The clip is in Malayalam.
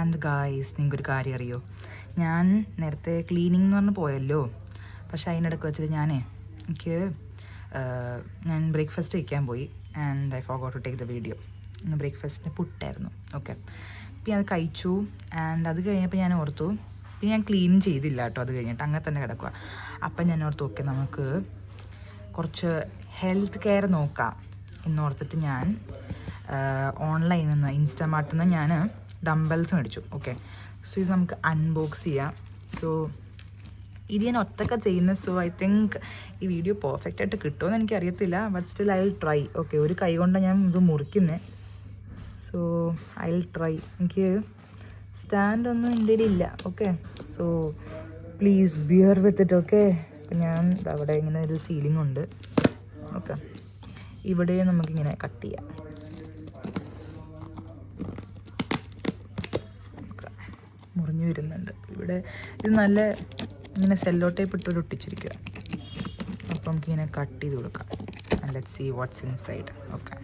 ആൻഡ് ഗായ്സ്, നിങ്ങൾക്കൊരു കാര്യം അറിയോ? ഞാൻ നേരത്തെ ക്ലീനിങ് എന്ന് പറഞ്ഞ് പോയല്ലോ. പക്ഷേ അതിനിടയ്ക്ക് വെച്ചിട്ട് ഞാൻ ബ്രേക്ക്ഫാസ്റ്റ് കഴിക്കാൻ പോയി. And I forgot to take the video. ഇന്ന് ബ്രേക്ക്ഫാസ്റ്റിന് പുട്ടായിരുന്നു. ഓക്കെ, പിന്നെ അത് കഴിച്ചു. ആൻഡ് അത് കഴിഞ്ഞപ്പോൾ ഞാൻ ഓർത്തു, പിന്നെ ഞാൻ ക്ലീൻ ചെയ്തില്ല കേട്ടോ. അത് കഴിഞ്ഞിട്ട് അങ്ങനെ തന്നെ കിടക്കുക. അപ്പം ഞാൻ ഓർത്തു, ഓക്കെ നമുക്ക് കുറച്ച് ഹെൽത്ത് കെയർ നോക്കാം എന്നോർത്തിട്ട് ഞാൻ ഓൺലൈനിൽ നിന്ന് ഇൻസ്റ്റാമാർട്ടിൽ നിന്ന് ഞാൻ ഡംബൽസ് മേടിച്ചു. ഓക്കെ, സോ ഇത് നമുക്ക് അൺബോക്സ് ചെയ്യാം. സോ ഇത് ഞാൻ ഒറ്റയ്ക്ക് ചെയ്യുന്നത്. സോ ഐ തിങ്ക് ഈ വീഡിയോ പെർഫെക്റ്റ് ആയിട്ട് കിട്ടുമെന്ന് എനിക്കറിയത്തില്ല. But still I will try. Okay, ഒരു കൈ കൊണ്ടാണ് ഞാൻ ഇത് മുറിക്കുന്നത്. So I will try. എനിക്ക് സ്റ്റാൻഡൊന്നും എൻ്റെ ഇല്ല. Okay, so please bear with it. Okay, അപ്പം ഞാൻ അവിടെ ഇങ്ങനെ ഒരു സീലിംഗ് ഉണ്ട്. ഓക്കെ, ഇവിടെ നമുക്കിങ്ങനെ കട്ട് ചെയ്യാം. മുറിഞ്ഞു വരുന്നുണ്ട് ഇവിടെ. ഇത് നല്ല ഇങ്ങനെ സെല്ലോ ടേപ്പ് ഇട്ടൊരു ഒട്ടിച്ചിരിക്കുക. അപ്പം നമുക്കിങ്ങനെ കട്ട് ചെയ്ത് കൊടുക്കാം. Let's see what's inside. Okay,